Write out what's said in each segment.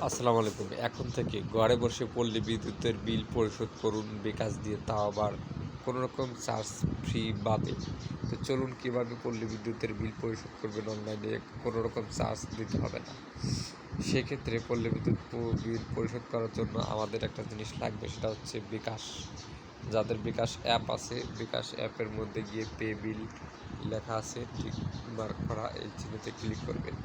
আসসালামু আলাইকুম। এখন থেকে ঘরে বসে পল্লী বিদ্যুতের বিল পরিশোধ করুন বিকাশ দিয়ে, তাও আবার কোনো রকম চার্জ ফ্রি বাদে। তো চলুন কীভাবে পল্লী বিদ্যুতের বিল পরিশোধ করবেন অনলাইনে, কোনো রকম চার্জ দিতে হবে না। সেক্ষেত্রে পল্লী বিদ্যুৎ বিল পরিশোধ করার জন্য আমাদের একটা জিনিস লাগবে, সেটা হচ্ছে বিকাশ। যাদের বিকাশ অ্যাপ আছে, বিকাশ অ্যাপের মধ্যে গিয়ে পে বিল লেখা আছে, ঠিক মার্ক করা, এই চিহ্নতে ক্লিক করবেন।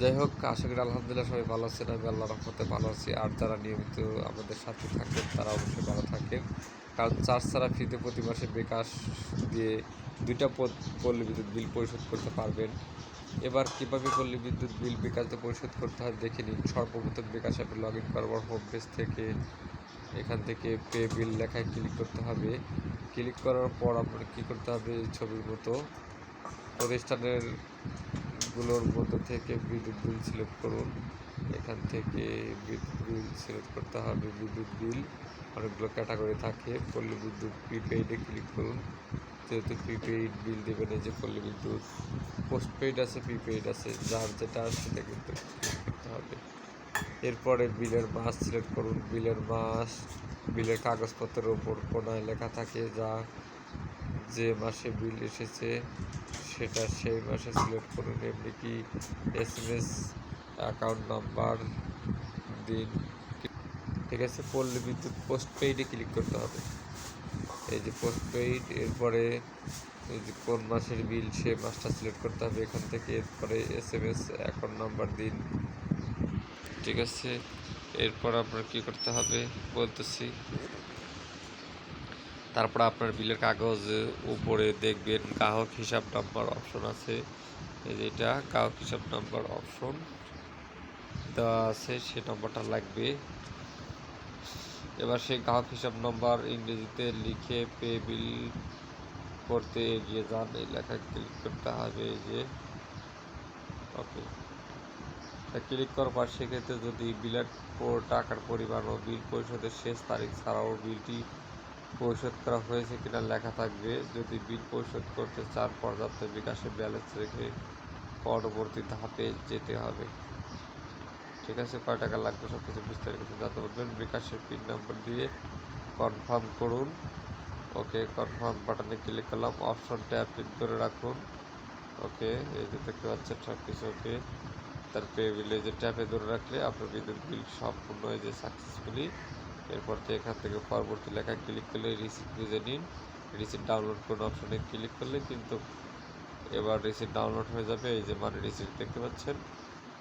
যাই হোক, আশা করি আলহামদুলিল্লাহ সবাই ভালো আছেন। আমি আল্লাহর রহমতে ভালো আছি। আর যারা নিয়মিত আমাদের সাথে থাকেন তারা অবশ্যই ভালো থাকেন, কারণ চার্জ ছাড়া ফ্রিতে প্রতি মাসে বিকাশ দিয়ে দুইটা পল্লী বিদ্যুৎ বিল পরিশোধ করতে পারবেন। এবার কীভাবে পল্লী বিদ্যুৎ বিল বিকাশ দিয়ে পরিশোধ করতে হয় দেখে নিন। সর্বপ্রথম বিকাশ অ্যাপে লগ ইন করার পর হোম পেজ থেকে এখান থেকে পে বিল লেখায় ক্লিক করতে হবে। ক্লিক করার পর আপনার কী করতে হবে, ছবির মতো প্রতিষ্ঠানের গুলোর মধ্যে থেকে বিদ্যুৎ বিল সিলেক্ট করুন। এখান থেকে বিদ্যুৎ বিল সিলেক্ট করতে হবে। বিদ্যুৎ বিল অনেকগুলো ক্যাটাগরি থাকে। পল্লী বিদ্যুৎ প্রিপেইডে ক্লিক করুন, যেহেতু প্রিপেইড বিল দেবেন। এই যে পল্লী বিদ্যুৎ পোস্টপেইড আছে, প্রিপেইড আছে, যার যেটা সেটা কিন্তু ক্লিক করতে হবে। এরপরে বিলের মাস সিলেক্ট করুন। বিলের মাস বিলের কাগজপত্রের ওপর কোনায় লেখা থাকে, যে মাসে বিল এসেছে সেটা সেই মাসে সিলেক্ট করুন। এমনি কি SMS অ্যাকাউন্ট নাম্বার দিন। ঠিক আছে, পল্লী বিদ্যুৎ পোস্টপেইডে ক্লিক করতে হবে। এই যে পোস্টপেইড, এরপরে এই যে কোন মাসের বিল সে মাসটা সিলেক্ট করতে হবে এখান থেকে। এরপরে SMS অ্যাকাউন্ট নাম্বার দিন। ঠিক আছে, এরপর আপনার কি করতে হবে বলতেছি। তারপর আপনার বিলের কাগজ উপরে দেখবেন গ্রাহক হিসাব নাম্বার অপশন আছে। এই যে এটা গ্রাহক হিসাব নাম্বার অপশন দেওয়া আছে, সে নম্বরটা লাগবে। এবার সেই গ্রাহক হিসাব নাম্বার ইংরেজিতে লিখে পে বিল করতে এগিয়ে যান। এই লেখায় ক্লিক করতে হবে। এই যে ওকে, ক্লিক করার পর সেক্ষেত্রে যদি বিলের টাকার পরিমাণ ও বিল পরিশোধের শেষ তারিখ ছাড়াও বিলটি পরিশোধ করা হয়েছে কিনা লেখা থাকবে। যদি বিল পরিশোধ করতে চান, পর্যাপ্ত বিকাশে ব্যালেন্স রেখে পরবর্তী ধাপে যেতে হবে। ঠিক আছে, কয় টাকা লাগবে সব কিছু বিস্তারিত জানতে পারবেন। বিকাশের পিন নাম্বার দিয়ে কনফার্ম করুন। ওকে, কনফার্ম বাটনে ক্লিক করলাম। অপশন ট্যাপ ধরে রাখুন। ওকে, এই যে দেখতে পাচ্ছেন সব কিছু ওকে। তার পে বিলে যে ট্যাপে ধরে রাখলে আপনার বিদ্যুৎ বিল সম্পূর্ণ এই যে সাকসেসফুলি। এরপর তো এখান থেকে পরবর্তী লেখায় ক্লিক করলে রিসিপ্ট বুঝে নিন। রিসিপ্ট ডাউনলোড করুন অপশনে ক্লিক করলে কিন্তু এবার রিসিপ্ট ডাউনলোড হয়ে যাবে। এই যে মানে রিসিপ্ট দেখতে পাচ্ছেন,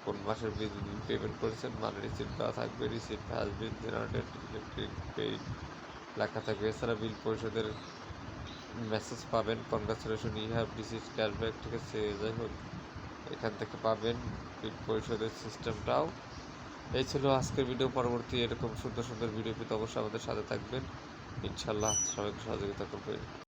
কোন মাসের বিদ্যুৎ বিল পেমেন্ট করেছেন মানে রিসিপ্ট দেওয়া থাকবে। Receipt has been generated electric paid লেখা থাকবে। এছাড়া বিল পরিশোধের মেসেজ পাবেন, congratulation you have received cashback. ঠিক আছে, যাই হোক এখান থেকে পাবেন বিল পরিশোধের সিস্টেমটাও। এই ছিল আজকের ভিডিও। পরবর্তী এরকম সুন্দর সুন্দর ভিডিও পেতে অবশ্যই আমাদের সাথে থাকবেন। ইনশাল্লাহ সবাইকে সহযোগিতা করবেন।